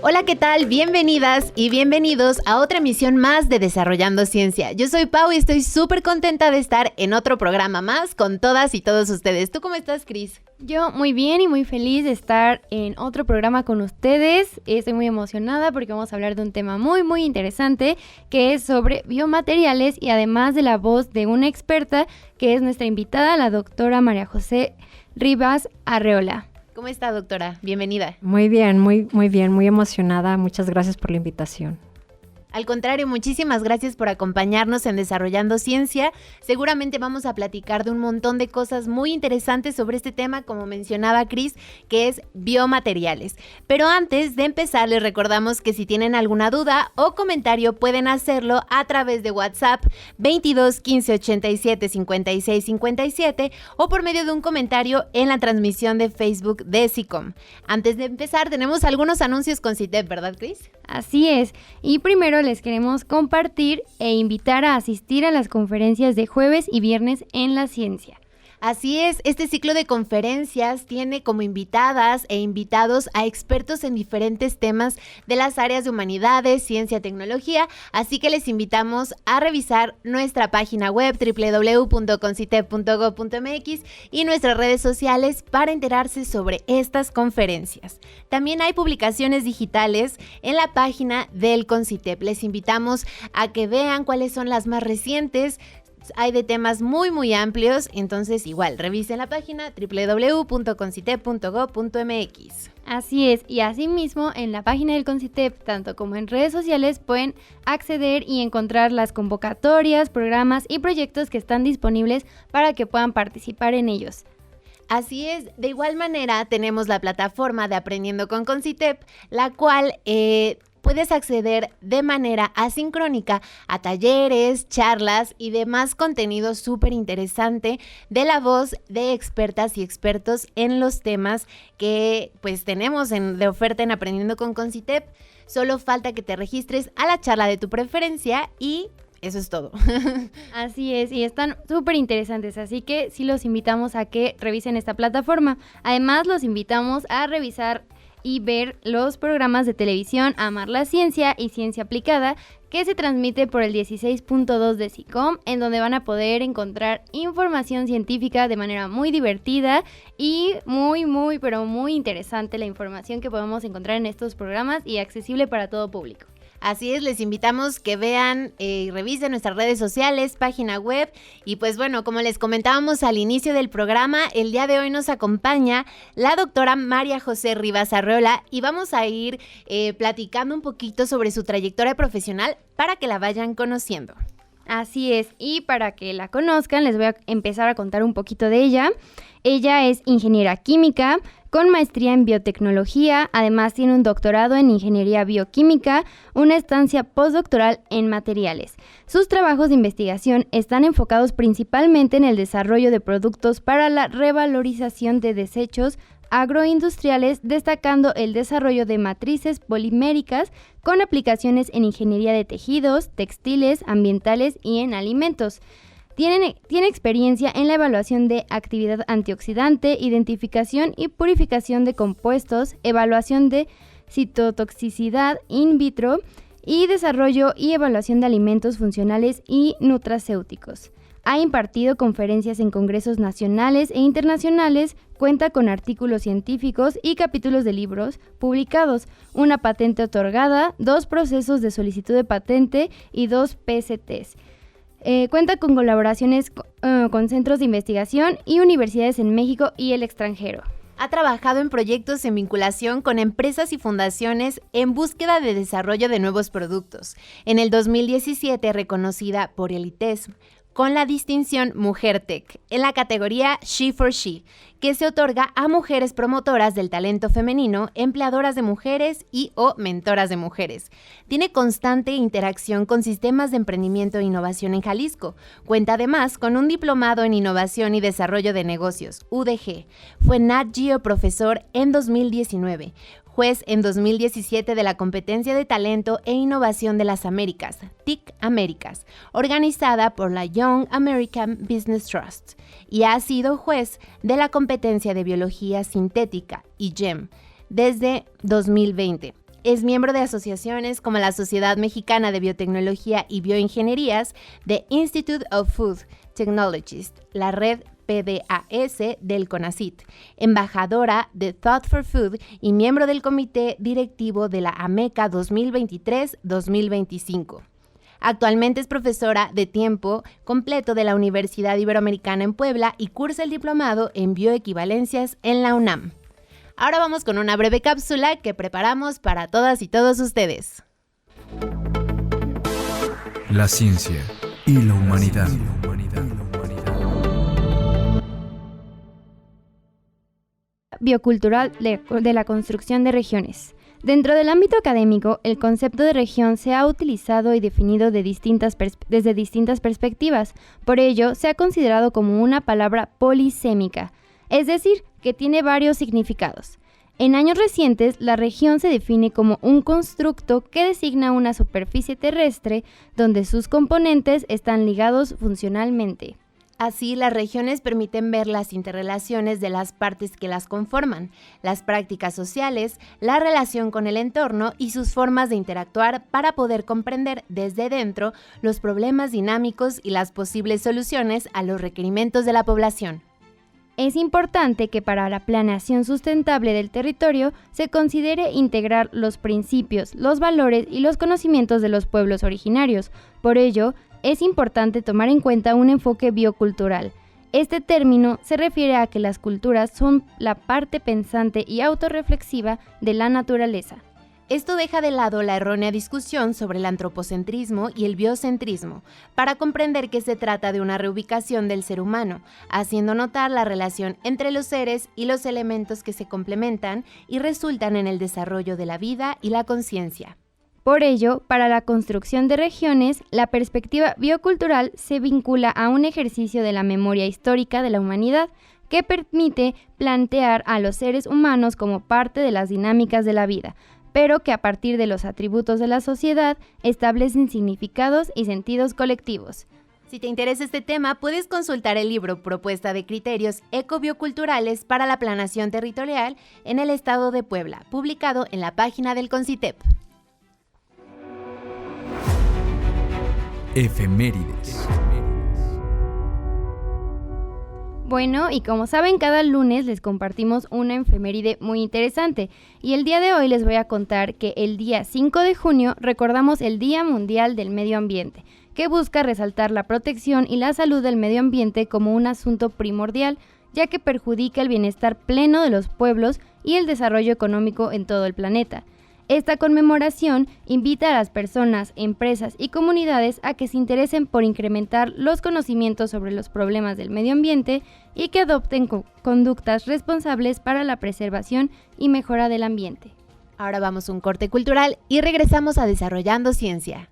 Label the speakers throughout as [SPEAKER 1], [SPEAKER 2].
[SPEAKER 1] Hola, ¿qué tal? Bienvenidas y bienvenidos a otra emisión más de Desarrollando Ciencia. Yo soy Pau y estoy súper contenta de estar en otro programa más con todas y todos ustedes. ¿Tú cómo estás, Cris?
[SPEAKER 2] Yo muy bien y muy feliz de estar en otro programa con ustedes. Estoy muy emocionada porque vamos a hablar de un tema muy interesante que es sobre biomateriales y además de la voz de una experta que es nuestra invitada, la doctora María José Rivas Arreola.
[SPEAKER 1] ¿Cómo está, doctora? Bienvenida.
[SPEAKER 3] Muy bien, muy emocionada. Muchas gracias por la invitación.
[SPEAKER 1] Al contrario, muchísimas gracias por acompañarnos en Desarrollando Ciencia. Seguramente vamos a platicar de un montón de cosas muy interesantes sobre este tema, como mencionaba Cris, que es biomateriales. Pero antes de empezar, les recordamos que si tienen alguna duda o comentario, pueden hacerlo a través de WhatsApp 22 15 87 56 57 o por medio de un comentario en la transmisión de Facebook de SICOM. Antes de empezar, tenemos algunos anuncios con CITEP, ¿verdad, Cris?
[SPEAKER 2] Así es, y primero les queremos compartir e invitar a asistir a las conferencias de jueves y viernes en la ciencia.
[SPEAKER 1] Así es, este ciclo de conferencias tiene como invitadas e invitados a expertos en diferentes temas de las áreas de humanidades, ciencia, tecnología, así que les invitamos a revisar nuestra página web www.concitep.gov.mx y nuestras redes sociales para enterarse sobre estas conferencias. También hay publicaciones digitales en la página del Concitep. Les invitamos a que vean cuáles son las más recientes. Hay de temas muy amplios, entonces igual, revisen la página www.concitep.gov.mx.
[SPEAKER 2] Así es, y asimismo en la página del Concitep, tanto como en redes sociales, pueden acceder y encontrar las convocatorias, programas y proyectos que están disponibles para que puedan participar en ellos.
[SPEAKER 1] Así es, de igual manera tenemos la plataforma de Aprendiendo con Concitep, la cual puedes acceder de manera asincrónica a talleres, charlas y demás contenido súper interesante de la voz de expertas y expertos en los temas que pues tenemos de oferta en Aprendiendo con Concitep. Solo falta que te registres a la charla de tu preferencia y eso es todo.
[SPEAKER 2] Así es, y están súper interesantes, así que sí los invitamos a que revisen esta plataforma. Además, los invitamos a revisar y ver los programas de televisión Amar la Ciencia y Ciencia Aplicada, que se transmite por el 16.2 de SICOM, en donde van a poder encontrar información científica de manera muy divertida y muy interesante la información que podemos encontrar en estos programas y accesible para todo público.
[SPEAKER 1] Así es, les invitamos que vean y revisen nuestras redes sociales, página web y pues bueno, como les comentábamos al inicio del programa, el día de hoy nos acompaña la doctora María José Rivas Arreola y vamos a ir platicando un poquito sobre su trayectoria profesional para que la vayan conociendo.
[SPEAKER 2] Así es, y para que la conozcan les voy a empezar a contar un poquito de ella. Ella es ingeniera química con maestría en biotecnología, además tiene un doctorado en ingeniería bioquímica, una estancia postdoctoral en materiales. Sus trabajos de investigación están enfocados principalmente en el desarrollo de productos para la revalorización de desechos agroindustriales, destacando el desarrollo de matrices poliméricas con aplicaciones en ingeniería de tejidos, textiles, ambientales y en alimentos. Tiene experiencia en la evaluación de actividad antioxidante, identificación y purificación de compuestos, evaluación de citotoxicidad in vitro y desarrollo y evaluación de alimentos funcionales y nutracéuticos. Ha impartido conferencias en congresos nacionales e internacionales, cuenta con artículos científicos y capítulos de libros publicados, una patente otorgada, 2 procesos de solicitud de patente y 2 PCTs. Cuenta con colaboraciones con centros de investigación y universidades en México y el extranjero.
[SPEAKER 1] Ha trabajado en proyectos en vinculación con empresas y fundaciones en búsqueda de desarrollo de nuevos productos. En el 2017, reconocida por el ITESM con la distinción Mujer Tech en la categoría She for She, que se otorga a mujeres promotoras del talento femenino, empleadoras de mujeres y o mentoras de mujeres. Tiene constante interacción con sistemas de emprendimiento e innovación en Jalisco. Cuenta además con un diplomado en Innovación y Desarrollo de Negocios, UDG. Fue Nat Geo profesor en 2019. Juez en 2017 de la Competencia de Talento e Innovación de las Américas, TIC Américas, organizada por la Young American Business Trust, y ha sido juez de la Competencia de Biología Sintética, IGEM, desde 2020. Es miembro de asociaciones como la Sociedad Mexicana de Biotecnología y Bioingenierías, The Institute of Food Technologies, la red PDAS del CONACYT, embajadora de Thought for Food y miembro del comité directivo de la AMECA 2023-2025. Actualmente es profesora de tiempo completo de la Universidad Iberoamericana en Puebla y cursa el diplomado en bioequivalencias en la UNAM. Ahora vamos con una breve cápsula que preparamos para todas y todos ustedes.
[SPEAKER 4] La ciencia y la humanidad.
[SPEAKER 2] Biocultural de la construcción de regiones. Dentro del ámbito académico, el concepto de región se ha utilizado y definido desde distintas perspectivas. Por ello, se ha considerado como una palabra polisémica, es decir, que tiene varios significados. En años recientes, la región se define como un constructo que designa una superficie terrestre donde sus componentes están ligados funcionalmente.
[SPEAKER 1] Así, las regiones permiten ver las interrelaciones de las partes que las conforman, las prácticas sociales, la relación con el entorno y sus formas de interactuar para poder comprender desde dentro los problemas dinámicos y las posibles soluciones a los requerimientos de la población.
[SPEAKER 2] Es importante que para la planeación sustentable del territorio se considere integrar los principios, los valores y los conocimientos de los pueblos originarios. Por ello, es importante tomar en cuenta un enfoque biocultural. Este término se refiere a que las culturas son la parte pensante y autorreflexiva de la naturaleza.
[SPEAKER 1] Esto deja de lado la errónea discusión sobre el antropocentrismo y el biocentrismo, para comprender que se trata de una reubicación del ser humano, haciendo notar la relación entre los seres y los elementos que se complementan y resultan en el desarrollo de la vida y la conciencia.
[SPEAKER 2] Por ello, para la construcción de regiones, la perspectiva biocultural se vincula a un ejercicio de la memoria histórica de la humanidad que permite plantear a los seres humanos como parte de las dinámicas de la vida, pero que a partir de los atributos de la sociedad establecen significados y sentidos colectivos.
[SPEAKER 1] Si te interesa este tema, puedes consultar el libro Propuesta de Criterios Ecobioculturales para la Planeación Territorial en el Estado de Puebla, publicado en la página del CONCITEP.
[SPEAKER 4] Efemérides.
[SPEAKER 2] Bueno, y como saben, cada lunes les compartimos una efeméride muy interesante. Y el día de hoy les voy a contar que el día 5 de junio recordamos el Día Mundial del Medio Ambiente, que busca resaltar la protección y la salud del medio ambiente como un asunto primordial, ya que perjudica el bienestar pleno de los pueblos y el desarrollo económico en todo el planeta. Esta conmemoración invita a las personas, empresas y comunidades a que se interesen por incrementar los conocimientos sobre los problemas del medio ambiente y que adopten conductas responsables para la preservación y mejora del ambiente.
[SPEAKER 1] Ahora vamos a un corte cultural y regresamos a Desarrollando Ciencia.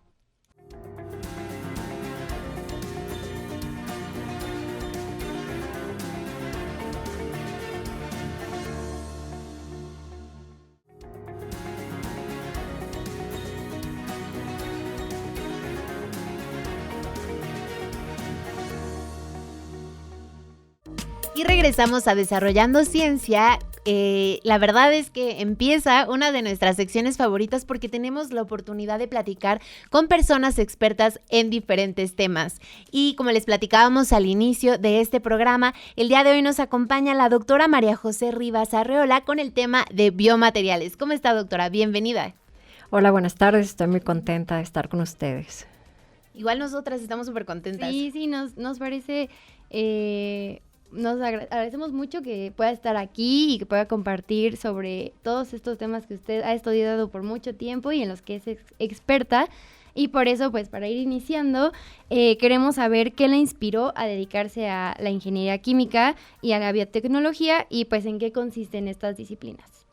[SPEAKER 1] Y regresamos a Desarrollando Ciencia. La verdad es que empieza una de nuestras secciones favoritas porque tenemos la oportunidad de platicar con personas expertas en diferentes temas. Y como les platicábamos al inicio de este programa, el día de hoy nos acompaña la doctora María José Rivas Arreola con el tema de biomateriales. ¿Cómo está, doctora? Bienvenida.
[SPEAKER 3] Hola, buenas tardes. Estoy muy contenta de estar con ustedes.
[SPEAKER 1] Igual nosotras estamos súper contentas.
[SPEAKER 2] Sí, nos parece... Nos agradecemos mucho que pueda estar aquí y que pueda compartir sobre todos estos temas que usted ha estudiado por mucho tiempo y en los que es experta. Y por eso, pues, para ir iniciando, queremos saber qué la inspiró a dedicarse a la ingeniería química y a la biotecnología y, pues, en qué consisten estas disciplinas.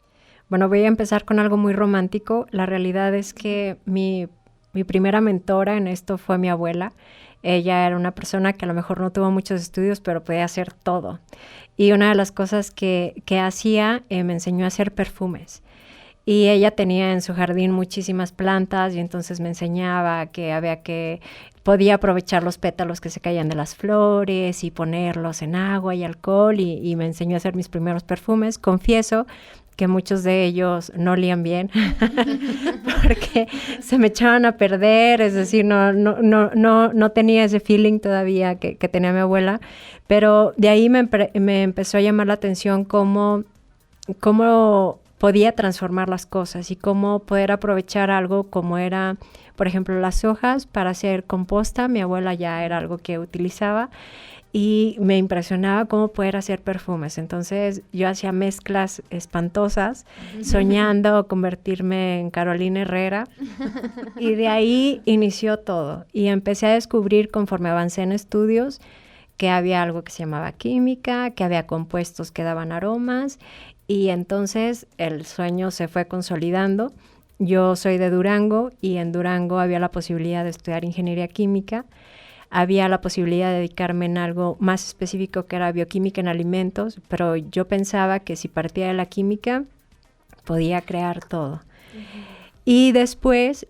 [SPEAKER 3] Bueno, voy a empezar con algo muy romántico. La realidad es que mi primera mentora en esto fue mi abuela. Ella era una persona que a lo mejor no tuvo muchos estudios, pero podía hacer todo. Y una de las cosas que hacía, me enseñó a hacer perfumes. Y ella tenía en su jardín muchísimas plantas y entonces me enseñaba que podía aprovechar los pétalos que se caían de las flores y ponerlos en agua y alcohol y me enseñó a hacer mis primeros perfumes. Confieso que muchos de ellos no olían bien porque se me echaban a perder, es decir, no tenía ese feeling todavía que tenía mi abuela, pero de ahí me empezó a llamar la atención cómo podía transformar las cosas y cómo poder aprovechar algo como era, por ejemplo, las hojas para hacer composta. Mi abuela ya era algo que utilizaba y me impresionaba cómo poder hacer perfumes. Entonces yo hacía mezclas espantosas, soñando convertirme en Carolina Herrera, y de ahí inició todo. Y empecé a descubrir, conforme avancé en estudios, que había algo que se llamaba química, que había compuestos que daban aromas, y entonces el sueño se fue consolidando. Yo soy de Durango y en Durango había la posibilidad de estudiar ingeniería química. Había la posibilidad de dedicarme en algo más específico que era bioquímica en alimentos, pero yo pensaba que si partía de la química podía crear todo. Y después,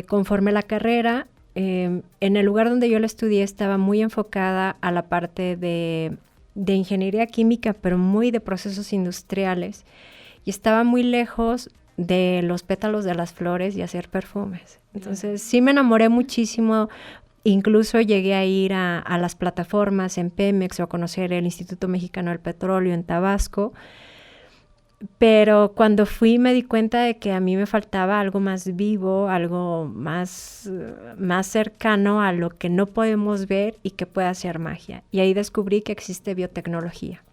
[SPEAKER 3] conforme la carrera, en el lugar donde yo la estudié estaba muy enfocada a la parte de ingeniería química, pero muy de procesos industriales, y estaba muy lejos de los pétalos de las flores y hacer perfumes. Entonces sí me enamoré muchísimo. Incluso llegué a ir a las plataformas en Pemex o a conocer el Instituto Mexicano del Petróleo en Tabasco, pero cuando fui me di cuenta de que a mí me faltaba algo más vivo, algo más cercano a lo que no podemos ver y que pueda hacer magia. Y ahí descubrí que existe biotecnología.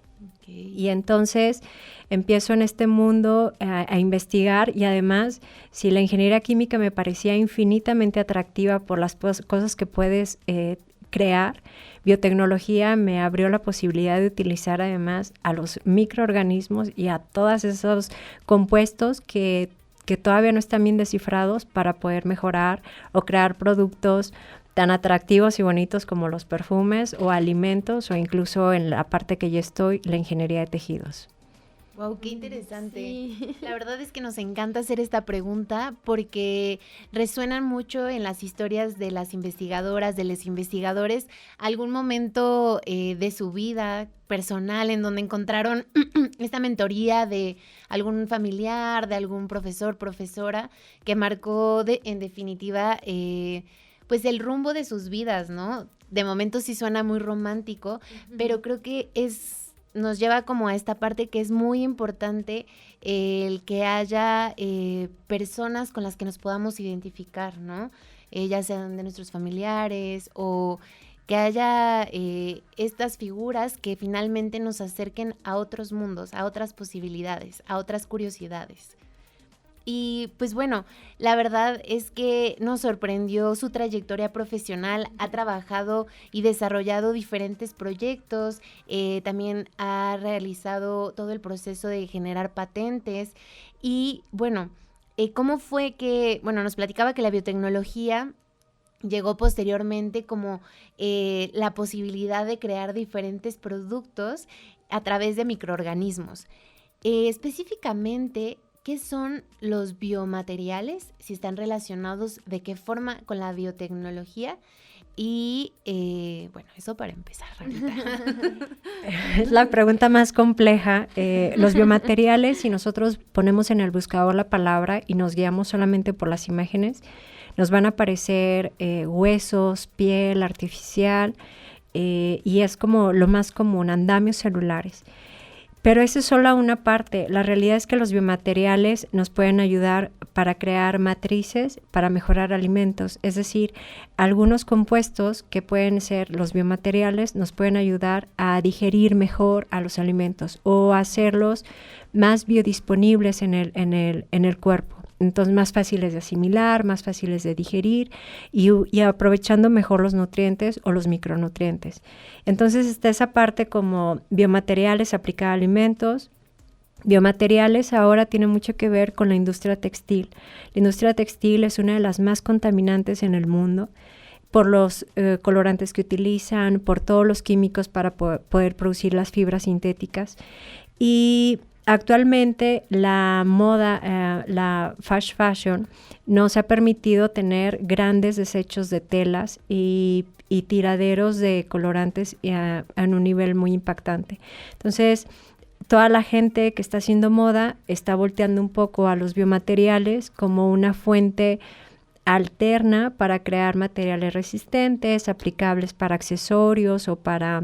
[SPEAKER 3] Y entonces empiezo en este mundo a investigar, y además, si la ingeniería química me parecía infinitamente atractiva por las cosas que puedes crear, biotecnología me abrió la posibilidad de utilizar además a los microorganismos y a todos esos compuestos que todavía no están bien descifrados para poder mejorar o crear productos tan atractivos y bonitos como los perfumes o alimentos, o incluso en la parte que yo estoy, la ingeniería de tejidos.
[SPEAKER 1] Wow, qué interesante.
[SPEAKER 2] Sí.
[SPEAKER 1] La verdad es que nos encanta hacer esta pregunta porque resuenan mucho en las historias de las investigadoras, de los investigadores, algún momento de su vida personal en donde encontraron esta mentoría de algún familiar, de algún profesor, profesora, que marcó en definitiva pues el rumbo de sus vidas, ¿no? De momento sí suena muy romántico, pero creo que nos lleva como a esta parte que es muy importante, el que haya personas con las que nos podamos identificar, ¿no? Ya sean de nuestros familiares o que haya estas figuras que finalmente nos acerquen a otros mundos, a otras posibilidades, a otras curiosidades. Y pues bueno, la verdad es que nos sorprendió su trayectoria profesional, ha trabajado y desarrollado diferentes proyectos, también ha realizado todo el proceso de generar patentes y bueno, ¿cómo fue que, bueno, nos platicaba que la biotecnología llegó posteriormente como la posibilidad de crear diferentes productos a través de microorganismos? Específicamente, ¿qué son los biomateriales? Si están relacionados, ¿de qué forma con la biotecnología? Y bueno, eso para empezar, Rafita.
[SPEAKER 3] Es la pregunta más compleja. Los biomateriales, si nosotros ponemos en el buscador la palabra y nos guiamos solamente por las imágenes, nos van a aparecer huesos, piel artificial, y es como lo más común, andamios celulares. Pero esa es solo una parte. La realidad es que los biomateriales nos pueden ayudar para crear matrices, para mejorar alimentos. Es decir, algunos compuestos que pueden ser los biomateriales nos pueden ayudar a digerir mejor a los alimentos o a hacerlos más biodisponibles en el cuerpo. Entonces, más fáciles de asimilar, más fáciles de digerir y aprovechando mejor los nutrientes o los micronutrientes. Entonces, está esa parte como biomateriales aplicada a alimentos. Biomateriales ahora tiene mucho que ver con la industria textil. La industria textil es una de las más contaminantes en el mundo por los colorantes que utilizan, por todos los químicos para poder producir las fibras sintéticas. Y actualmente la moda, la fast fashion, nos ha permitido tener grandes desechos de telas y tiraderos de colorantes en un nivel muy impactante. Entonces, toda la gente que está haciendo moda está volteando un poco a los biomateriales como una fuente alterna para crear materiales resistentes, aplicables para accesorios o para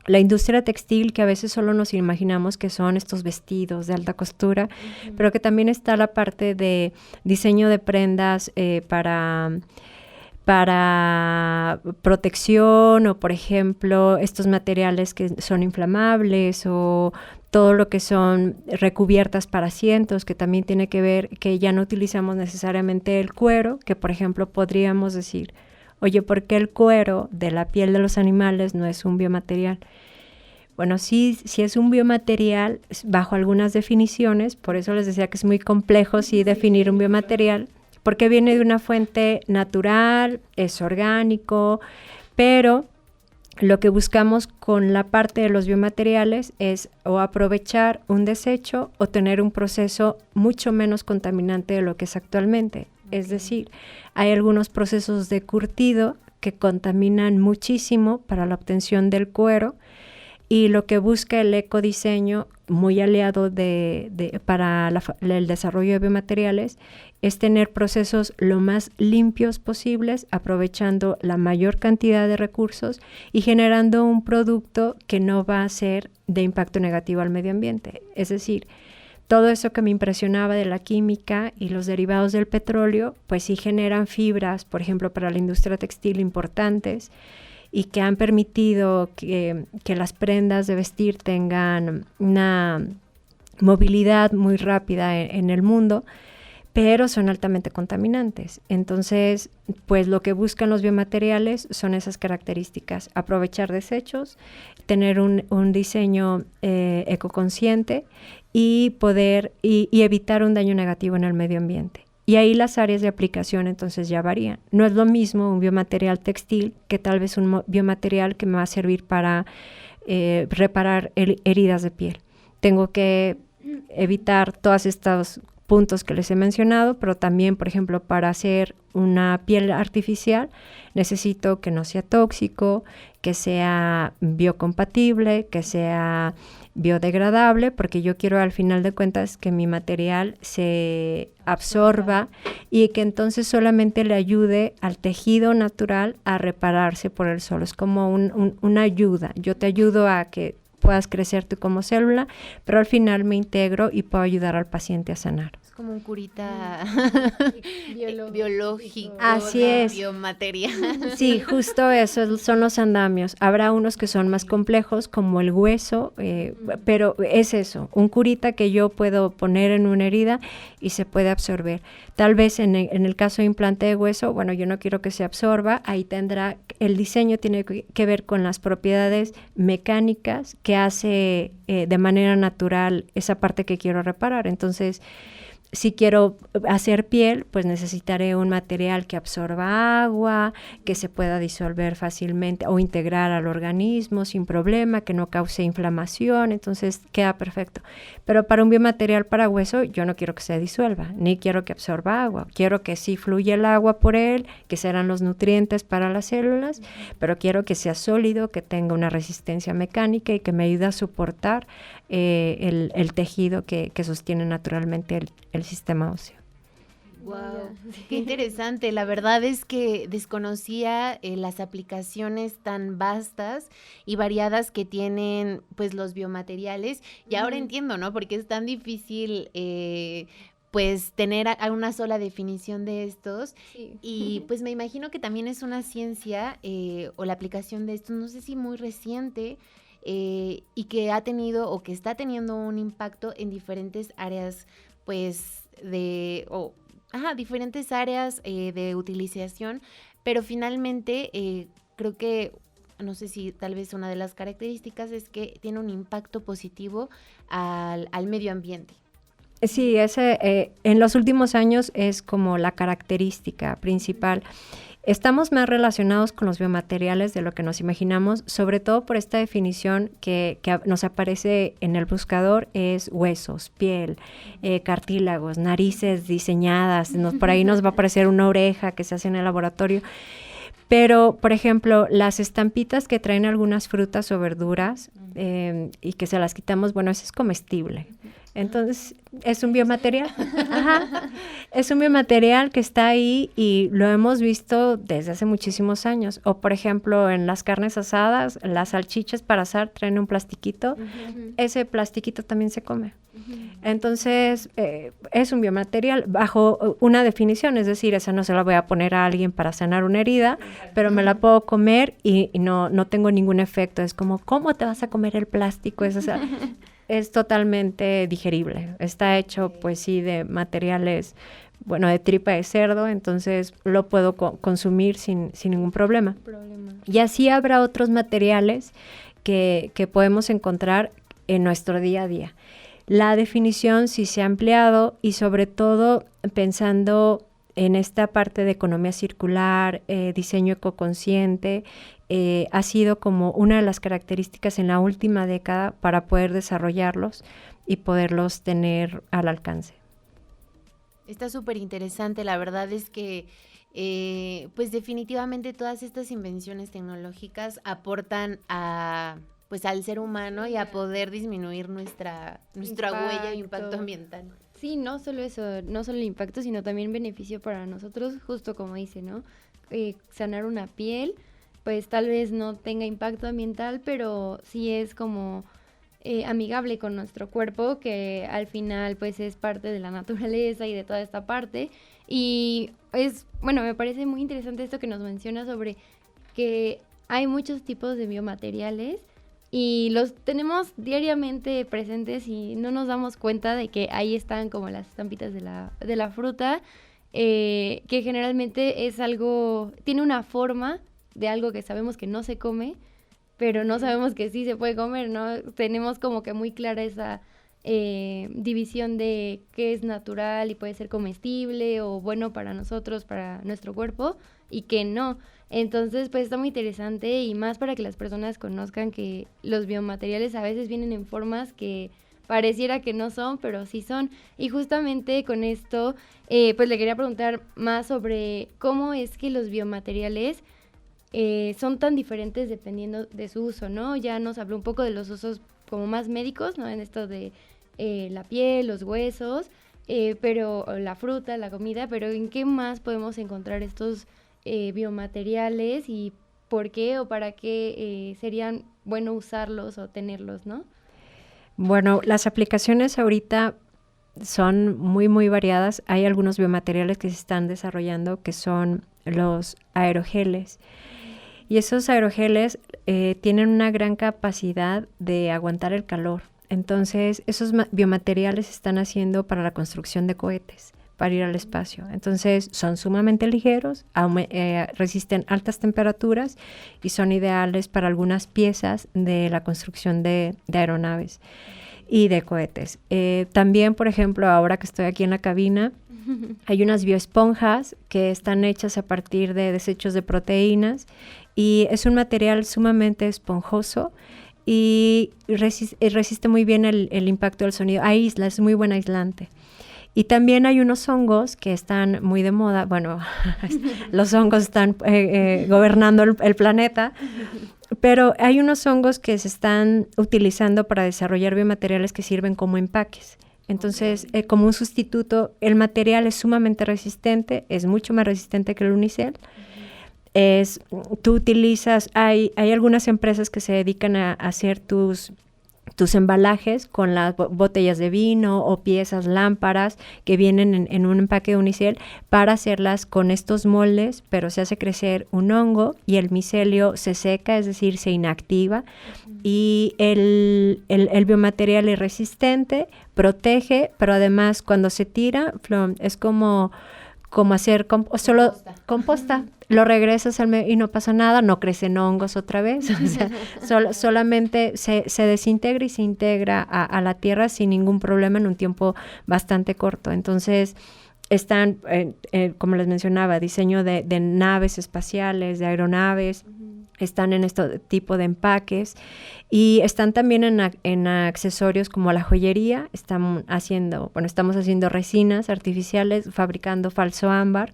[SPEAKER 3] la industria textil, que a veces solo nos imaginamos que son estos vestidos de alta costura, pero que también está la parte de diseño de prendas para protección, o por ejemplo estos materiales que son inflamables, o todo lo que son recubiertas para asientos, que también tiene que ver que ya no utilizamos necesariamente el cuero, que por ejemplo podríamos decir, oye, ¿por qué el cuero de la piel de los animales no es un biomaterial? Bueno, sí es un biomaterial bajo algunas definiciones, por eso les decía que es muy complejo sí definir un biomaterial, porque viene de una fuente natural, es orgánico, pero lo que buscamos con la parte de los biomateriales es o aprovechar un desecho o tener un proceso mucho menos contaminante de lo que es actualmente. Es decir, hay algunos procesos de curtido que contaminan muchísimo para la obtención del cuero, y lo que busca el ecodiseño, muy aliado para el desarrollo de biomateriales, es tener procesos lo más limpios posibles, aprovechando la mayor cantidad de recursos y generando un producto que no va a ser de impacto negativo al medio ambiente. Es decir, todo eso que me impresionaba de la química y los derivados del petróleo, pues sí generan fibras, por ejemplo, para la industria textil importantes, y que han permitido que las prendas de vestir tengan una movilidad muy rápida en el mundo, pero son altamente contaminantes. Entonces, pues lo que buscan los biomateriales son esas características: aprovechar desechos, tener un diseño ecoconsciente y poder y evitar un daño negativo en el medio ambiente. Y ahí las áreas de aplicación entonces ya varían. No es lo mismo un biomaterial textil que tal vez un biomaterial que me va a servir para reparar heridas de piel. Tengo que evitar todos estos puntos que les he mencionado, pero también, por ejemplo, para hacer una piel artificial necesito que no sea tóxico, que sea biocompatible, que sea biodegradable, porque yo quiero al final de cuentas que mi material se absorba y que entonces solamente le ayude al tejido natural a repararse por el solo. Es como una ayuda. Yo te ayudo a que puedas crecer tú como célula, pero al final me integro y puedo ayudar al paciente a sanar.
[SPEAKER 1] Es como un curita biológico.
[SPEAKER 3] Así es.
[SPEAKER 1] Biomaterial.
[SPEAKER 3] Sí, justo eso son los andamios. Habrá unos que son más complejos, como el hueso, pero es eso, un curita que yo puedo poner en una herida y se puede absorber. Tal vez en el caso de implante de hueso, bueno, yo no quiero que se absorba, ahí el diseño tiene que ver con las propiedades mecánicas que hace de manera natural esa parte que quiero reparar. Entonces, si quiero hacer piel, pues necesitaré un material que absorba agua, que se pueda disolver fácilmente o integrar al organismo sin problema, que no cause inflamación, entonces queda perfecto. Pero para un biomaterial para hueso, yo no quiero que se disuelva, ni quiero que absorba agua. Quiero que sí fluya el agua por él, que serán los nutrientes para las células, pero quiero que sea sólido, que tenga una resistencia mecánica y que me ayude a soportar el tejido que sostiene naturalmente el sistema óseo.
[SPEAKER 1] Wow, qué interesante. La verdad es que desconocía las aplicaciones tan vastas y variadas que tienen pues los biomateriales, y ahora entiendo, ¿no? Porque es tan difícil pues tener a una sola definición de estos. Sí. Y pues me imagino que también es una ciencia o la aplicación de estos, no sé si muy reciente, y que ha tenido o que está teniendo un impacto en diferentes áreas pues diferentes áreas de utilización, pero finalmente creo que, no sé si tal vez una de las características es que tiene un impacto positivo al medio ambiente.
[SPEAKER 3] Sí, en los últimos años es como la característica principal. Estamos más relacionados con los biomateriales de lo que nos imaginamos, sobre todo por esta definición que nos aparece en el buscador, es huesos, piel, cartílagos, narices diseñadas, por ahí nos va a aparecer una oreja que se hace en el laboratorio. Pero, por ejemplo, las estampitas que traen algunas frutas o verduras y que se las quitamos, bueno, ese es comestible. Entonces, es un biomaterial. Ajá. Es un biomaterial que está ahí y lo hemos visto desde hace muchísimos años. O, por ejemplo, en las carnes asadas, las salchichas para asar traen un plastiquito. Ese plastiquito también se come. Entonces, es un biomaterial bajo una definición, es decir, esa no se la voy a poner a alguien para sanar una herida, pero me la puedo comer y no tengo ningún efecto. Es como, ¿cómo te vas a comer el plástico? Es totalmente digerible. Está hecho, pues sí, de materiales, bueno, de tripa de cerdo, entonces lo puedo consumir sin ningún problema. Y así habrá otros materiales que podemos encontrar en nuestro día a día. La definición sí se ha ampliado y sobre todo pensando en esta parte de economía circular, diseño ecoconsciente, ha sido como una de las características en la última década para poder desarrollarlos y poderlos tener al alcance.
[SPEAKER 1] Está súper interesante, la verdad es que pues definitivamente todas estas invenciones tecnológicas aportan pues al ser humano y a poder disminuir nuestra huella e impacto ambiental.
[SPEAKER 2] Sí, no solo eso, no solo el impacto, sino también beneficio para nosotros, justo como dice, ¿no? Sanar una piel, pues tal vez no tenga impacto ambiental, pero sí es como amigable con nuestro cuerpo, que al final pues es parte de la naturaleza y de toda esta parte. Y me parece muy interesante esto que nos menciona sobre que hay muchos tipos de biomateriales y los tenemos diariamente presentes y no nos damos cuenta de que ahí están como las estampitas de la fruta, que generalmente es algo, tiene una forma de algo que sabemos que no se come, pero no sabemos que sí se puede comer, ¿no? Tenemos como que muy clara esa división de qué es natural y puede ser comestible o bueno para nosotros, para nuestro cuerpo, y que no. Entonces, pues está muy interesante y más para que las personas conozcan que los biomateriales a veces vienen en formas que pareciera que no son, pero sí son. Y justamente con esto, pues le quería preguntar más sobre cómo es que los biomateriales son tan diferentes dependiendo de su uso, ¿no? Ya nos habló un poco de los usos como más médicos, ¿no? En esto de la piel, los huesos, pero la fruta, la comida, pero ¿en qué más podemos encontrar estos biomateriales y por qué o para qué serían bueno usarlos o tenerlos, ¿no?
[SPEAKER 3] Bueno, las aplicaciones ahorita son muy, muy variadas. Hay algunos biomateriales que se están desarrollando que son los aerogeles. Y esos aerogeles tienen una gran capacidad de aguantar el calor. Entonces, esos biomateriales se están haciendo para la construcción de cohetes, para ir al espacio. Entonces, son sumamente ligeros, resisten altas temperaturas y son ideales para algunas piezas de la construcción de aeronaves y de cohetes. También, por ejemplo, ahora que estoy aquí en la cabina, hay unas bioesponjas que están hechas a partir de desechos de proteínas y es un material sumamente esponjoso y resiste muy bien el impacto del sonido. Aísla, es muy buen aislante. Y también hay unos hongos que están muy de moda. Bueno, los hongos están gobernando el planeta, pero hay unos hongos que se están utilizando para desarrollar biomateriales que sirven como empaques. Entonces, como un sustituto, el material es sumamente resistente, es mucho más resistente que el unicel. Tú utilizas, hay algunas empresas que se dedican a hacer tus embalajes con las botellas de vino o piezas, lámparas que vienen en un empaque de unicel para hacerlas con estos moldes, pero se hace crecer un hongo y el micelio se seca, es decir, se inactiva y el biomaterial es resistente, protege, pero además cuando se tira es como hacer composta. Lo regresas al medio y no pasa nada, no crecen hongos otra vez, o sea, solamente se desintegra y se integra a la tierra sin ningún problema en un tiempo bastante corto. Entonces, están, como les mencionaba, diseño de naves espaciales, de aeronaves, están en este tipo de empaques y están también en accesorios como la joyería. Estamos haciendo resinas artificiales, fabricando falso ámbar.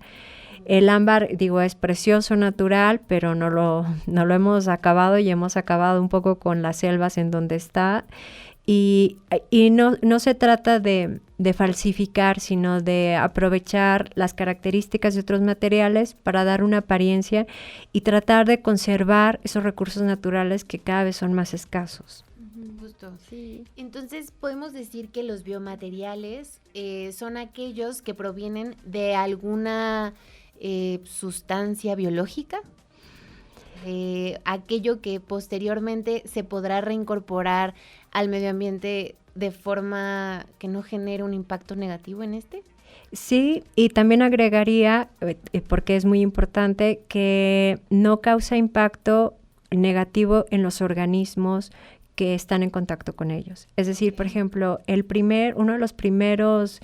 [SPEAKER 3] El ámbar, digo, es precioso, natural, pero no lo hemos acabado y hemos acabado un poco con las selvas en donde está. Y no se trata de falsificar, sino de aprovechar las características de otros materiales para dar una apariencia y tratar de conservar esos recursos naturales que cada vez son más escasos.
[SPEAKER 1] Justo.
[SPEAKER 2] Sí.
[SPEAKER 1] Entonces, podemos decir que los biomateriales son aquellos que provienen de alguna sustancia biológica, aquello que posteriormente se podrá reincorporar al medio ambiente de forma que no genere un impacto negativo en este.
[SPEAKER 3] Sí, y también agregaría, porque es muy importante, que no causa impacto negativo en los organismos que están en contacto con ellos. Es decir, por ejemplo, uno de los primeros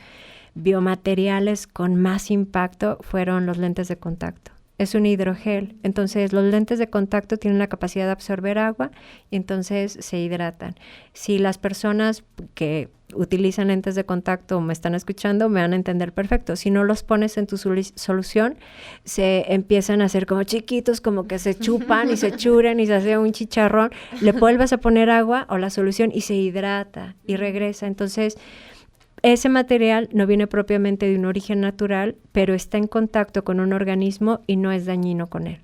[SPEAKER 3] biomateriales con más impacto fueron los lentes de contacto. Es un hidrogel, entonces los lentes de contacto tienen la capacidad de absorber agua y entonces se hidratan. Si las personas que utilizan lentes de contacto o me están escuchando, me van a entender perfecto. Si no los pones en tu solución, se empiezan a hacer como chiquitos, como que se chupan y se churen y se hace un chicharrón. Le vuelves a poner agua o la solución y se hidrata y regresa. Entonces, ese material no viene propiamente de un origen natural, pero está en contacto con un organismo y no es dañino con él.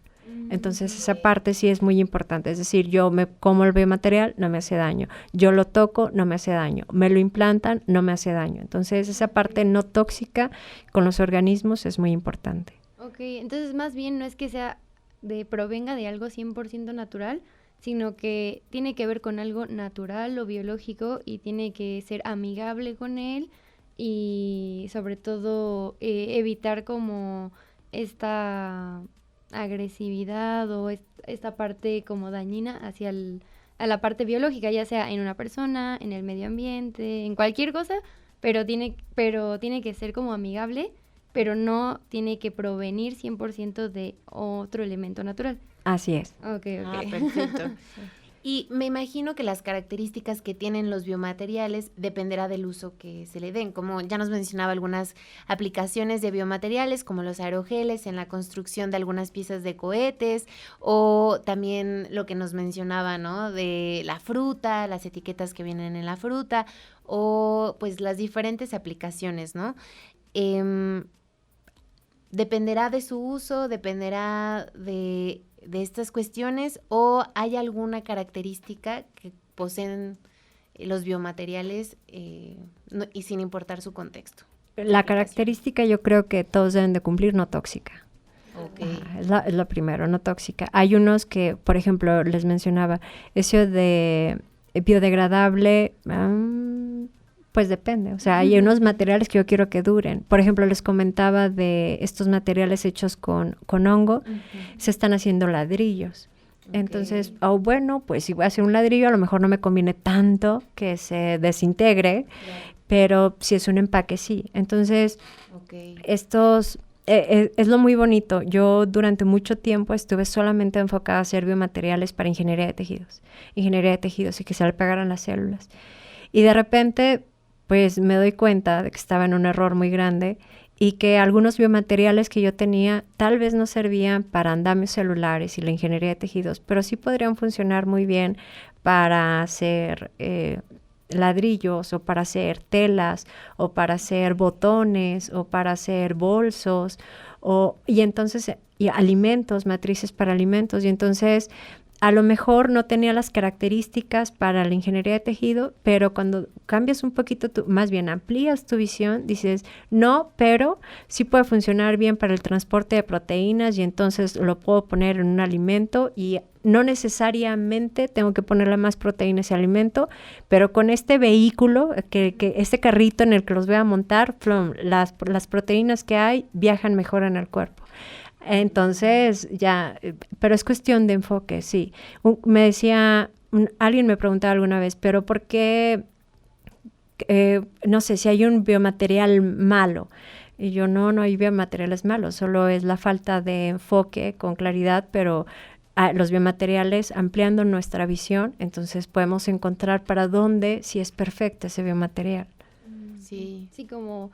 [SPEAKER 3] Entonces esa parte sí es muy importante. Es decir, yo me como el biomaterial, no me hace daño. Yo lo toco, no me hace daño. Me lo implantan, no me hace daño. Entonces esa parte no tóxica con los organismos es muy importante.
[SPEAKER 2] Ok, entonces más bien no es que provenga de algo 100% natural, sino que tiene que ver con algo natural o biológico y tiene que ser amigable con él y sobre todo evitar como esta agresividad o esta parte como dañina a la parte biológica, ya sea en una persona, en el medio ambiente, en cualquier cosa, pero tiene que ser como amigable, pero no tiene que provenir 100% de otro elemento natural.
[SPEAKER 3] Así es.
[SPEAKER 2] Ok.
[SPEAKER 1] Ah, perfecto. Y me imagino que las características que tienen los biomateriales dependerá del uso que se le den. Como ya nos mencionaba algunas aplicaciones de biomateriales, como los aerogeles en la construcción de algunas piezas de cohetes, o también lo que nos mencionaba, ¿no? De la fruta, las etiquetas que vienen en la fruta, o pues las diferentes aplicaciones, ¿no? Dependerá de su uso, dependerá de estas cuestiones, o hay alguna característica que poseen los biomateriales y sin importar su contexto.
[SPEAKER 3] La característica yo creo que todos deben de cumplir, no tóxica.
[SPEAKER 1] Okay.
[SPEAKER 3] Es lo primero, no tóxica. Hay unos que, por ejemplo, les mencionaba, eso de biodegradable, pues depende. O sea, hay unos materiales que yo quiero que duren. Por ejemplo, les comentaba de estos materiales hechos con hongo, se están haciendo ladrillos. Okay. Entonces, bueno, pues si voy a hacer un ladrillo, a lo mejor no me conviene tanto que se desintegre, pero si es un empaque, sí. Entonces, estos... es lo muy bonito. Yo durante mucho tiempo estuve solamente enfocada a hacer biomateriales para ingeniería de tejidos y que se le pegaran las células. Y de repente, pues me doy cuenta de que estaba en un error muy grande y que algunos biomateriales que yo tenía tal vez no servían para andamios celulares y la ingeniería de tejidos, pero sí podrían funcionar muy bien para hacer ladrillos o para hacer telas o para hacer botones o para hacer bolsos y entonces y alimentos, matrices para alimentos, y entonces a lo mejor no tenía las características para la ingeniería de tejido, pero cuando cambias un poquito, más bien amplías tu visión, dices, no, pero sí puede funcionar bien para el transporte de proteínas y entonces lo puedo poner en un alimento y no necesariamente tengo que ponerle más proteína a ese alimento, pero con este vehículo, este carrito en el que los voy a montar, las proteínas que hay viajan mejor en el cuerpo. Entonces, pero es cuestión de enfoque, sí. Alguien me preguntaba alguna vez, pero ¿por qué, no sé, si hay un biomaterial malo? Y yo, no hay biomateriales malos, solo es la falta de enfoque con claridad, pero los biomateriales ampliando nuestra visión, entonces podemos encontrar para dónde si es perfecto ese biomaterial.
[SPEAKER 2] Sí, como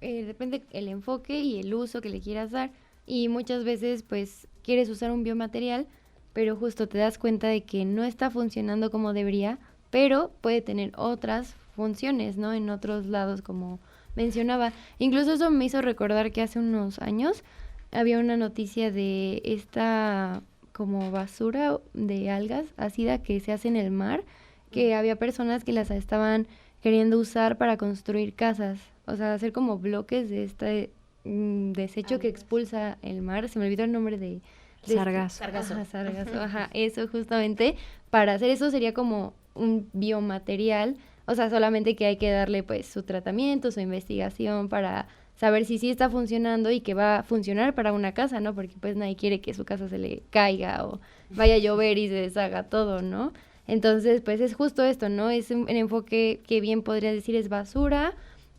[SPEAKER 2] depende el enfoque y el uso que le quieras dar. y muchas veces pues quieres usar un biomaterial, pero justo te das cuenta de que no está funcionando como debería, pero puede tener otras funciones, ¿no? En otros lados, como mencionaba. Incluso eso me hizo recordar que hace unos años había una noticia de esta como basura de algas ácida que se hace en el mar, que había personas que las estaban queriendo usar para construir casas, o sea, hacer como bloques de este desecho que expulsa el mar. Se me olvidó el nombre de
[SPEAKER 3] Sargazo.
[SPEAKER 2] Ajá, sargazo, ajá, eso justamente. Para hacer eso sería como un biomaterial, o sea, solamente que hay que darle pues su tratamiento, su investigación para saber si sí está funcionando y que va a funcionar para una casa, ¿no? Porque pues nadie quiere que su casa se le caiga o vaya a llover y se deshaga todo, ¿no? Entonces, pues es justo esto, ¿no? Es un enfoque que bien podría decir es basura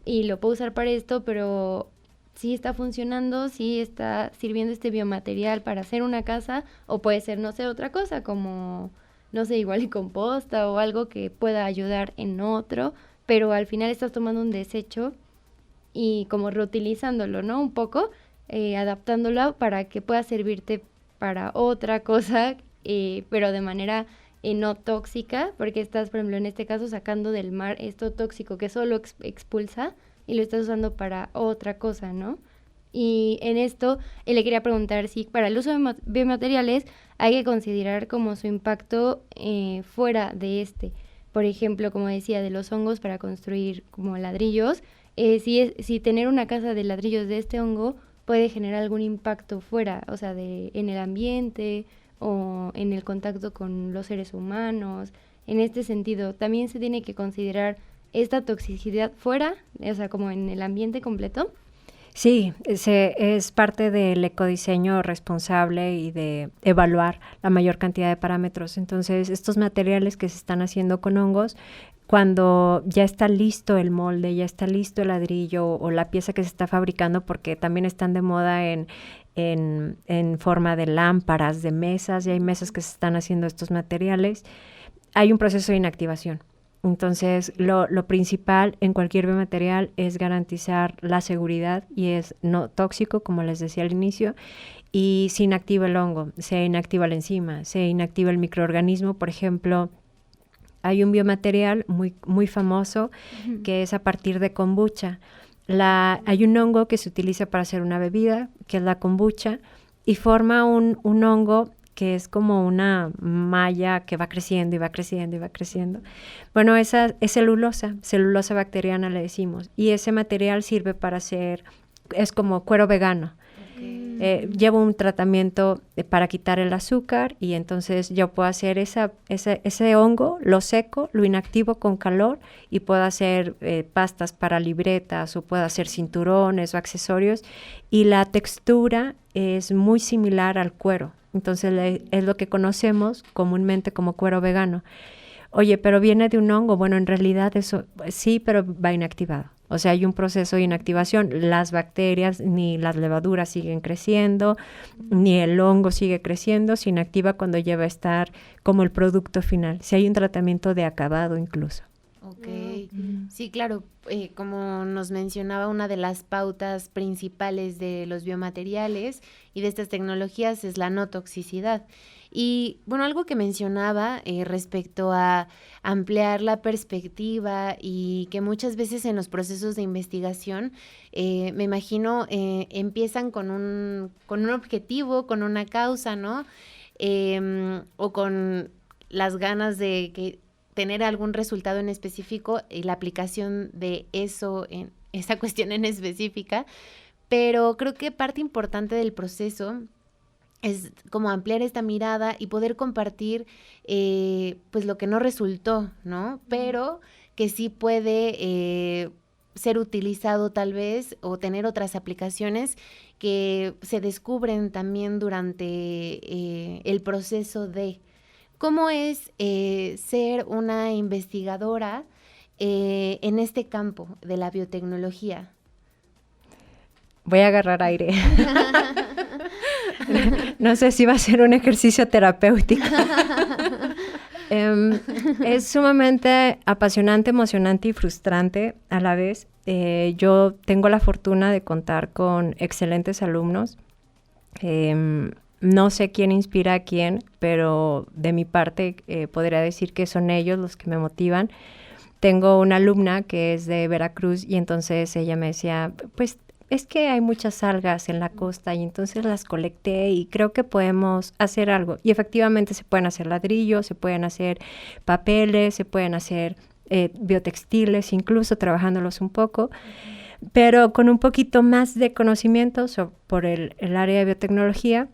[SPEAKER 2] y lo puedo usar para esto, pero sí está funcionando, sí está sirviendo este biomaterial para hacer una casa, o puede ser, no sé, otra cosa como, no sé, igual y composta o algo que pueda ayudar en otro, pero al final estás tomando un desecho y como reutilizándolo, ¿no? Un poco, adaptándolo para que pueda servirte para otra cosa, pero de manera no tóxica, porque estás, por ejemplo, en este caso sacando del mar esto tóxico que solo expulsa y lo estás usando para otra cosa, ¿no? Y en esto le quería preguntar si para el uso de biomateriales hay que considerar como su impacto fuera de este. Por ejemplo, como decía, de los hongos para construir como ladrillos, si tener una casa de ladrillos de este hongo puede generar algún impacto fuera, o sea, en el ambiente o en el contacto con los seres humanos. En este sentido, también se tiene que considerar esta toxicidad fuera, o sea, como en el ambiente completo.
[SPEAKER 3] Sí, es parte del ecodiseño responsable y de evaluar la mayor cantidad de parámetros. Entonces, estos materiales que se están haciendo con hongos, cuando ya está listo el molde, ya está listo el ladrillo o la pieza que se está fabricando, porque también están de moda en forma de lámparas, de mesas, y hay mesas que se están haciendo estos materiales, hay un proceso de inactivación. Entonces, lo principal en cualquier biomaterial es garantizar la seguridad y es no tóxico, como les decía al inicio, y se inactiva el hongo, se inactiva la enzima, se inactiva el microorganismo. Por ejemplo, hay un biomaterial muy famoso que es a partir de kombucha. Hay un hongo que se utiliza para hacer una bebida, que es la kombucha, y forma un hongo que es como una malla que va creciendo y va creciendo y va creciendo. Bueno, esa es celulosa bacteriana le decimos, y ese material sirve para hacer, es como cuero vegano. Llevo un tratamiento para quitar el azúcar y entonces yo puedo hacer ese hongo, lo seco, lo inactivo con calor y puedo hacer pastas para libretas o puedo hacer cinturones o accesorios, y la textura es muy similar al cuero. Entonces es lo que conocemos comúnmente como cuero vegano. Oye, pero viene de un hongo. Bueno, en realidad eso sí, pero va inactivado. O sea, hay un proceso de inactivación. Las bacterias ni las levaduras siguen creciendo, ni el hongo sigue creciendo. Se inactiva cuando lleva a estar como el producto final. Si hay un tratamiento de acabado incluso.
[SPEAKER 1] Ok, sí, claro, como nos mencionaba, una de las pautas principales de los biomateriales y de estas tecnologías es la no toxicidad. Y bueno, algo que mencionaba respecto a ampliar la perspectiva y que muchas veces en los procesos de investigación, me imagino, empiezan con un objetivo, con una causa, ¿no? O con las ganas de tener algún resultado en específico y la aplicación de eso en esa cuestión en específica, pero creo que parte importante del proceso es como ampliar esta mirada y poder compartir pues lo que no resultó, ¿no? Pero que sí puede ser utilizado tal vez o tener otras aplicaciones que se descubren también durante el proceso de... ¿Cómo es ser una investigadora en este campo de la biotecnología?
[SPEAKER 3] Voy a agarrar aire. No sé si va a ser un ejercicio terapéutico. Es sumamente apasionante, emocionante y frustrante a la vez. Yo tengo la fortuna de contar con excelentes alumnos No sé quién inspira a quién, pero de mi parte podría decir que son ellos los que me motivan. Tengo una alumna que es de Veracruz y entonces ella me decía, pues es que hay muchas algas en la costa y entonces las colecté y creo que podemos hacer algo. Y efectivamente se pueden hacer ladrillos, se pueden hacer papeles, se pueden hacer biotextiles, incluso trabajándolos un poco, pero con un poquito más de conocimiento por el área de biotecnología.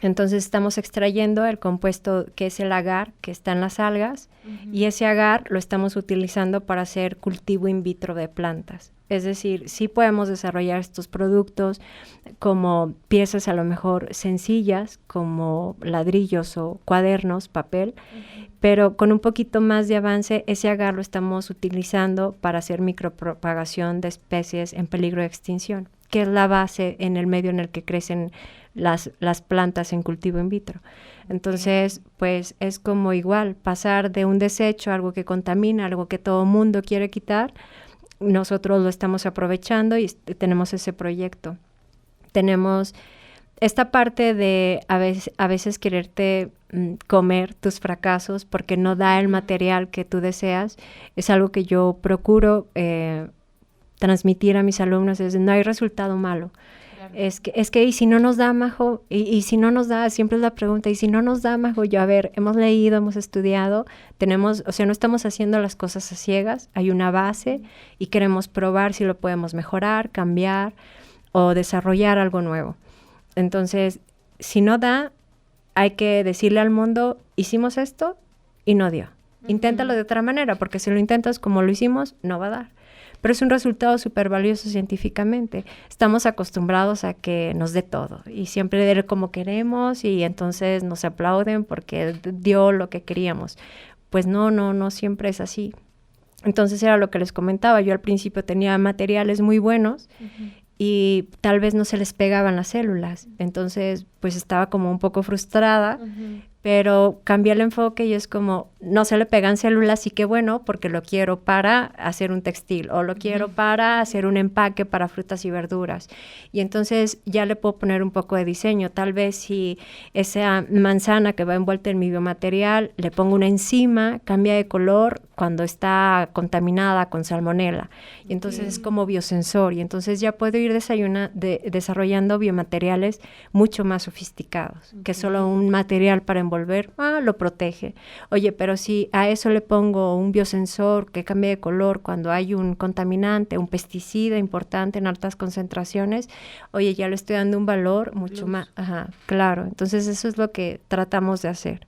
[SPEAKER 3] Entonces estamos extrayendo el compuesto que es el agar, que está en las algas, y ese agar lo estamos utilizando para hacer cultivo in vitro de plantas. Es decir, sí podemos desarrollar estos productos como piezas a lo mejor sencillas, como ladrillos o cuadernos, papel, pero con un poquito más de avance, ese agar lo estamos utilizando para hacer micropropagación de especies en peligro de extinción, que es la base en el medio en el que crecen las plantas en cultivo in vitro. Entonces, pues es como igual, pasar de un desecho, algo que contamina, algo que todo mundo quiere quitar, nosotros lo estamos aprovechando y tenemos ese proyecto. Tenemos esta parte de a veces quererte comer tus fracasos porque no da el material que tú deseas, es algo que yo procuro transmitir a mis alumnos, es no hay resultado malo. Es que y si no nos da, Majo, y si no nos da, siempre es la pregunta, y si no nos da, Majo, yo, a ver, hemos leído, hemos estudiado, tenemos, o sea, no estamos haciendo las cosas a ciegas, hay una base y queremos probar si lo podemos mejorar, cambiar o desarrollar algo nuevo. Entonces, si no da, hay que decirle al mundo, hicimos esto y no dio. Inténtalo de otra manera, porque si lo intentas como lo hicimos, no va a dar. Pero es un resultado súper valioso científicamente. Estamos acostumbrados a que nos dé todo y siempre dé como queremos y entonces nos aplauden porque dio lo que queríamos. Pues no siempre es así. Entonces era lo que les comentaba. Yo al principio tenía materiales muy buenos y tal vez no se les pegaban las células. Entonces pues estaba como un poco frustrada, pero cambié el enfoque y es como, no se le pegan células y qué bueno, porque lo quiero para hacer un textil o lo quiero para hacer un empaque para frutas y verduras. Y entonces ya le puedo poner un poco de diseño. Tal vez si esa manzana que va envuelta en mi biomaterial, le pongo una enzima, cambia de color cuando está contaminada con salmonela. Y entonces es como biosensor. Y entonces ya puedo ir desarrollando biomateriales mucho más sofisticados, que solo un material para envolver, lo protege. Oye, pero si a eso le pongo un biosensor que cambie de color cuando hay un contaminante, un pesticida importante en altas concentraciones, oye, ya le estoy dando un valor mucho más, claro. Entonces eso es lo que tratamos de hacer.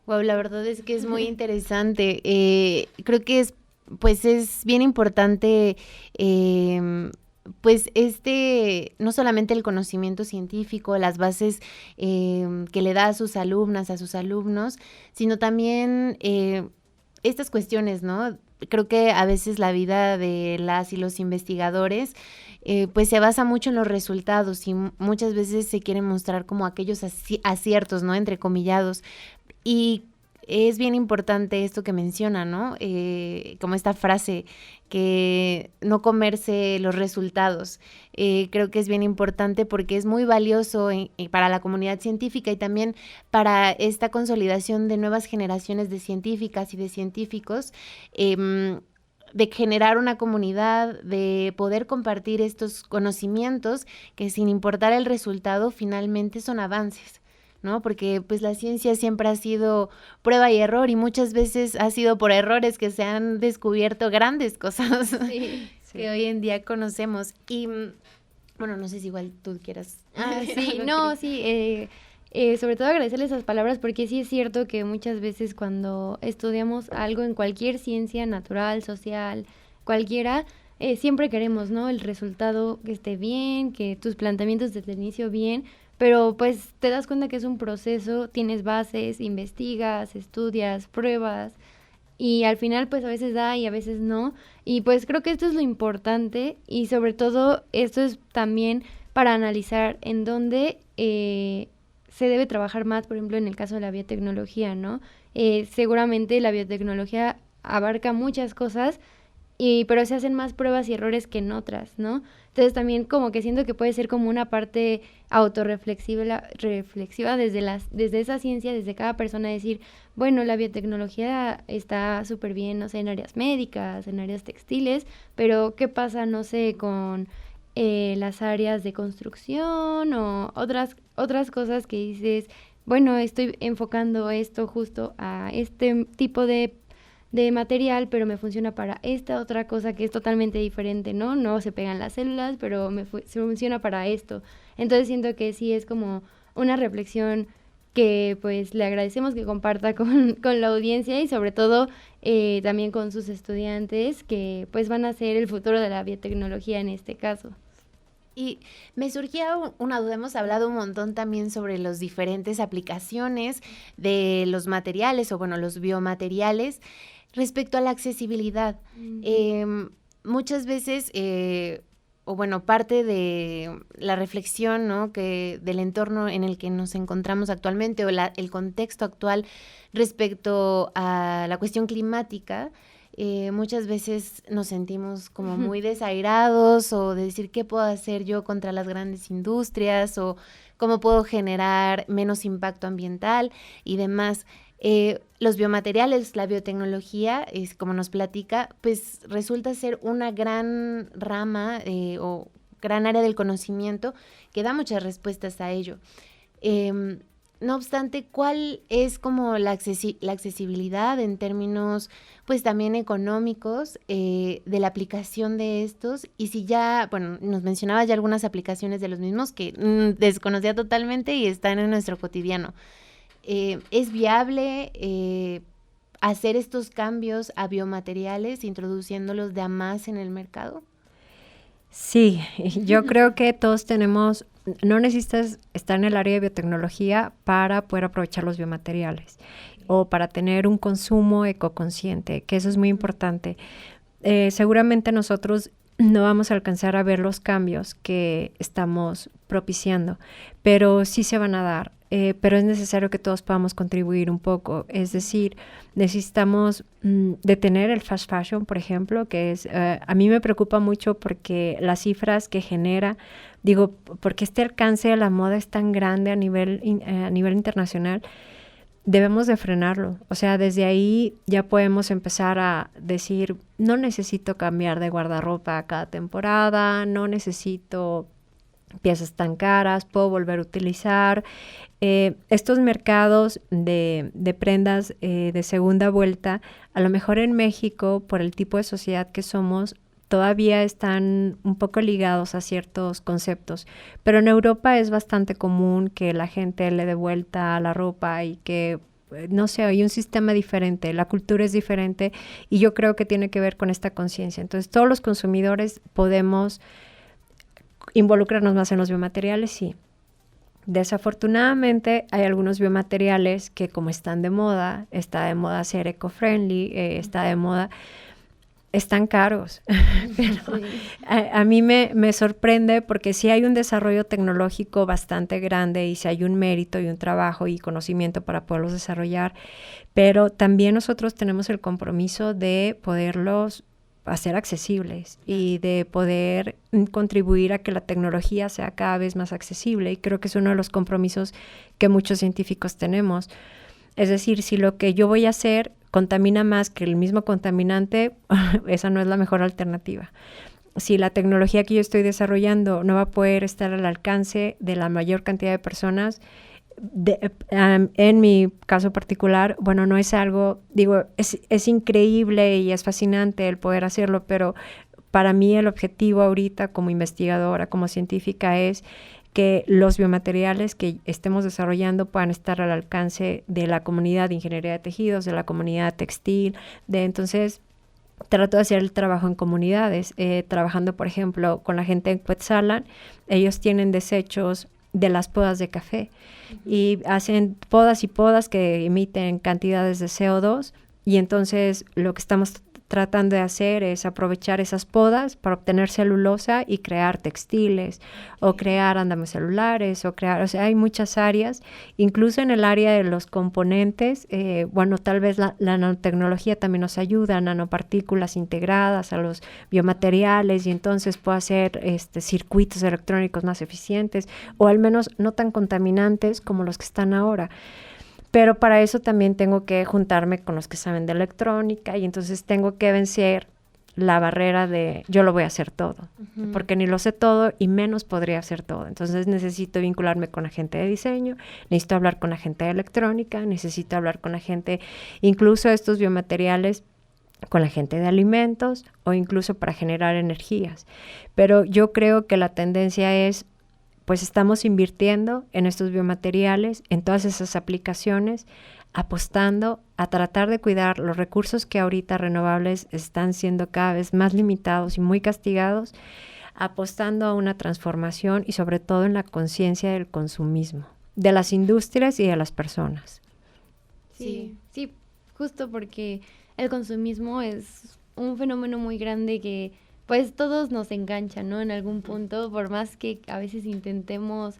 [SPEAKER 1] Wow, la verdad es que es muy interesante. Creo que es bien importante pues no solamente el conocimiento científico, las bases que le da a sus alumnas, a sus alumnos, sino también estas cuestiones, ¿no? Creo que a veces la vida de las y los investigadores pues se basa mucho en los resultados y muchas veces se quieren mostrar como aquellos aciertos, ¿no? Entrecomillados. Y es bien importante esto que menciona, ¿no? Como esta frase, que no comerse los resultados. Creo que es bien importante porque es muy valioso para la comunidad científica y también para esta consolidación de nuevas generaciones de científicas y de científicos, de generar una comunidad, de poder compartir estos conocimientos que sin importar el resultado finalmente son avances, ¿no? Porque pues la ciencia siempre ha sido prueba y error y muchas veces ha sido por errores que se han descubierto grandes cosas que hoy en día conocemos. Y bueno, no sé si igual tú quieras.
[SPEAKER 2] Sobre todo agradecerle esas palabras porque sí es cierto que muchas veces cuando estudiamos algo en cualquier ciencia natural, social, cualquiera, siempre queremos, ¿no? El resultado que esté bien, que tus planteamientos desde el inicio bien, pero pues te das cuenta que es un proceso, tienes bases, investigas, estudias, pruebas y al final pues a veces da y a veces no. Y pues creo que esto es lo importante y sobre todo esto es también para analizar en dónde se debe trabajar más, por ejemplo en el caso de la biotecnología, ¿no? Seguramente la biotecnología abarca muchas cosas pero se hacen más pruebas y errores que en otras, ¿no? Entonces también como que siento que puede ser como una parte reflexiva desde esa ciencia, desde cada persona, decir, bueno, la biotecnología está súper bien, no sé, en áreas médicas, en áreas textiles, pero ¿qué pasa, no sé, con las áreas de construcción o otras cosas que dices, bueno, estoy enfocando esto justo a este tipo de material, pero me funciona para esta otra cosa que es totalmente diferente, ¿no? No se pegan las células, pero se funciona para esto. Entonces siento que sí es como una reflexión que pues le agradecemos que comparta con la audiencia y sobre todo también con sus estudiantes que pues van a ser el futuro de la biotecnología en este caso.
[SPEAKER 1] Y me surgía una duda, hemos hablado un montón también sobre las diferentes aplicaciones de los materiales o bueno, los biomateriales respecto a la accesibilidad. Muchas veces, o bueno, parte de la reflexión, ¿no?, que del entorno en el que nos encontramos actualmente o el contexto actual respecto a la cuestión climática, muchas veces nos sentimos como muy desairados o de decir qué puedo hacer yo contra las grandes industrias o cómo puedo generar menos impacto ambiental y demás. Los biomateriales, la biotecnología, como nos platica, pues resulta ser una gran rama o gran área del conocimiento que da muchas respuestas a ello. No obstante, ¿cuál es como la accesibilidad en términos pues también económicos de la aplicación de estos? Y si ya, bueno, nos mencionaba ya algunas aplicaciones de los mismos que desconocía totalmente y están en nuestro cotidiano. ¿Es viable hacer estos cambios a biomateriales introduciéndolos de a más en el mercado?
[SPEAKER 3] Sí, yo creo que todos tenemos, no necesitas estar en el área de biotecnología para poder aprovechar los biomateriales o para tener un consumo ecoconsciente, que eso es muy importante. Seguramente nosotros no vamos a alcanzar a ver los cambios que estamos propiciando, pero sí se van a dar. Pero es necesario que todos podamos contribuir un poco. Es decir, necesitamos detener el fast fashion, por ejemplo, que es, a mí me preocupa mucho porque las cifras que genera, digo, porque este alcance de la moda es tan grande a nivel internacional, debemos de frenarlo. O sea, desde ahí ya podemos empezar a decir, no necesito cambiar de guardarropa cada temporada, no necesito piezas tan caras, puedo volver a utilizar. Estos mercados de prendas de segunda vuelta, a lo mejor en México, por el tipo de sociedad que somos, todavía están un poco ligados a ciertos conceptos, pero en Europa es bastante común que la gente le dé vuelta a la ropa y que, no sé, hay un sistema diferente, la cultura es diferente y yo creo que tiene que ver con esta conciencia. Entonces, todos los consumidores podemos involucrarnos más en los biomateriales, sí. Desafortunadamente hay algunos biomateriales que como están de moda, está de moda ser eco-friendly, está de moda, están caros. Pero a mí me sorprende porque sí hay un desarrollo tecnológico bastante grande y sí hay un mérito y un trabajo y conocimiento para poderlos desarrollar, pero también nosotros tenemos el compromiso de poderlos hacer accesibles y de poder contribuir a que la tecnología sea cada vez más accesible, y creo que es uno de los compromisos que muchos científicos tenemos. Es decir, si lo que yo voy a hacer contamina más que el mismo contaminante, esa no es la mejor alternativa. Si la tecnología que yo estoy desarrollando no va a poder estar al alcance de la mayor cantidad de personas, en mi caso particular, bueno, no es algo, digo, es increíble y es fascinante el poder hacerlo, pero para mí el objetivo ahorita como investigadora, como científica, es que los biomateriales que estemos desarrollando puedan estar al alcance de la comunidad de ingeniería de tejidos, de la comunidad textil, entonces trato de hacer el trabajo en comunidades, trabajando, por ejemplo, con la gente en Cuetzalan. Ellos tienen desechos de las podas de café y hacen podas y podas que emiten cantidades de CO2, y entonces lo que estamos tratando de hacer es aprovechar esas podas para obtener celulosa y crear textiles o crear andamios celulares o sea, hay muchas áreas, incluso en el área de los componentes, tal vez la nanotecnología también nos ayuda, nanopartículas integradas a los biomateriales y entonces puedo hacer circuitos electrónicos más eficientes o al menos no tan contaminantes como los que están ahora. Pero para eso también tengo que juntarme con los que saben de electrónica y entonces tengo que vencer la barrera de yo lo voy a hacer todo, porque ni lo sé todo y menos podría hacer todo. Entonces necesito vincularme con la gente de diseño, necesito hablar con la gente de electrónica, necesito hablar con la gente, incluso estos biomateriales, con la gente de alimentos o incluso para generar energías. Pero yo creo que la tendencia es, pues estamos invirtiendo en estos biomateriales, en todas esas aplicaciones, apostando a tratar de cuidar los recursos que ahorita renovables están siendo cada vez más limitados y muy castigados, apostando a una transformación y sobre todo en la conciencia del consumismo, de las industrias y de las personas.
[SPEAKER 2] Sí, justo porque el consumismo es un fenómeno muy grande que pues todos nos enganchan, ¿no? En algún punto, por más que a veces intentemos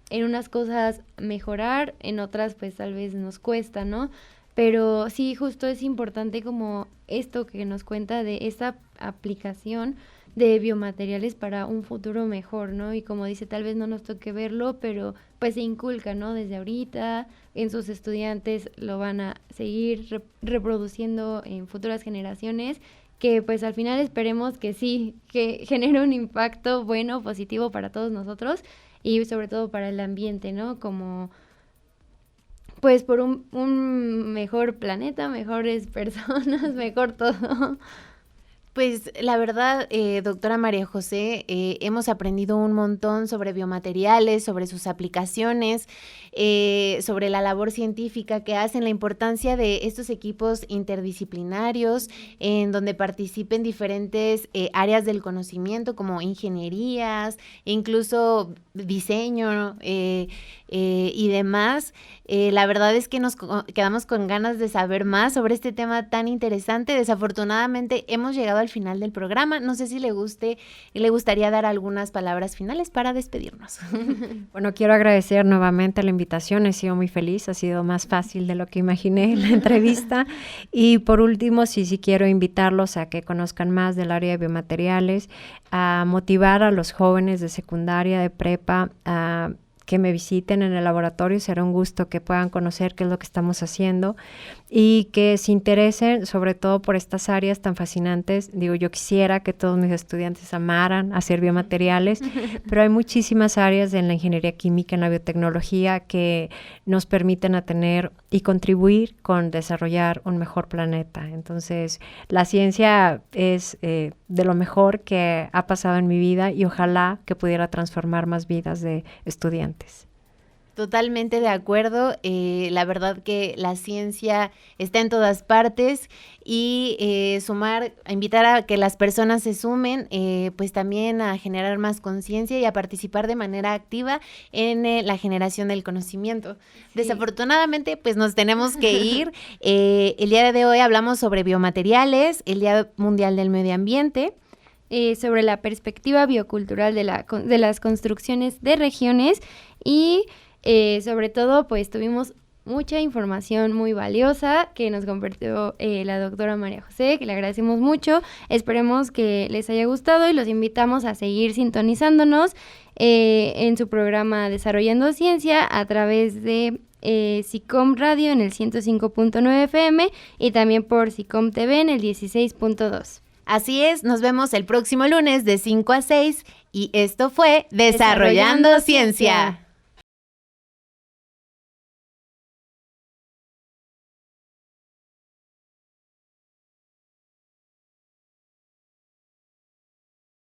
[SPEAKER 2] en unas cosas mejorar, en otras pues tal vez nos cuesta, ¿no? Pero sí, justo es importante como esto que nos cuenta de esta aplicación de biomateriales para un futuro mejor, ¿no? Y como dice, tal vez no nos toque verlo, pero pues se inculca, ¿no? Desde ahorita, en sus estudiantes lo van a seguir reproduciendo en futuras generaciones, que pues al final esperemos que sí, que genere un impacto bueno, positivo para todos nosotros y sobre todo para el ambiente, ¿no? Como pues por un mejor planeta, mejores personas, mejor todo.
[SPEAKER 1] Pues la verdad, doctora María José, hemos aprendido un montón sobre biomateriales, sobre sus aplicaciones, sobre la labor científica que hacen, la importancia de estos equipos interdisciplinarios en donde participen diferentes áreas del conocimiento como ingenierías, incluso diseño y demás. La verdad es que nos quedamos con ganas de saber más sobre este tema tan interesante. Desafortunadamente hemos llegado al final del programa. No sé si le gustaría dar algunas palabras finales para despedirnos.
[SPEAKER 3] Bueno, quiero agradecer nuevamente la invitación. He sido muy feliz. Ha sido más fácil de lo que imaginé en la entrevista. Y por último, sí quiero invitarlos a que conozcan más del área de biomateriales, a motivar a los jóvenes de secundaria, de prepa, a que me visiten en el laboratorio. Será un gusto que puedan conocer qué es lo que estamos haciendo y que se interesen sobre todo por estas áreas tan fascinantes. Digo, yo quisiera que todos mis estudiantes amaran hacer biomateriales, pero hay muchísimas áreas en la ingeniería química, en la biotecnología que nos permiten a tener y contribuir con desarrollar un mejor planeta. Entonces, la ciencia es de lo mejor que ha pasado en mi vida y ojalá que pudiera transformar más vidas de estudiantes.
[SPEAKER 1] Totalmente de acuerdo. La verdad que la ciencia está en todas partes y invitar a que las personas se sumen, pues también a generar más conciencia y a participar de manera activa en la generación del conocimiento. Sí. Desafortunadamente, pues nos tenemos que ir. El día de hoy hablamos sobre biomateriales, el Día Mundial del Medio Ambiente.
[SPEAKER 2] Sobre la perspectiva biocultural de las construcciones de regiones y sobre todo pues tuvimos mucha información muy valiosa que nos compartió la doctora María José, que le agradecemos mucho. Esperemos que les haya gustado y los invitamos a seguir sintonizándonos en su programa Desarrollando Ciencia a través de SICOM Radio en el 105.9 FM y también por SICOM TV en el 16.2.
[SPEAKER 1] Así es, nos vemos el próximo lunes de 5 a 6 y esto fue Desarrollando Ciencia.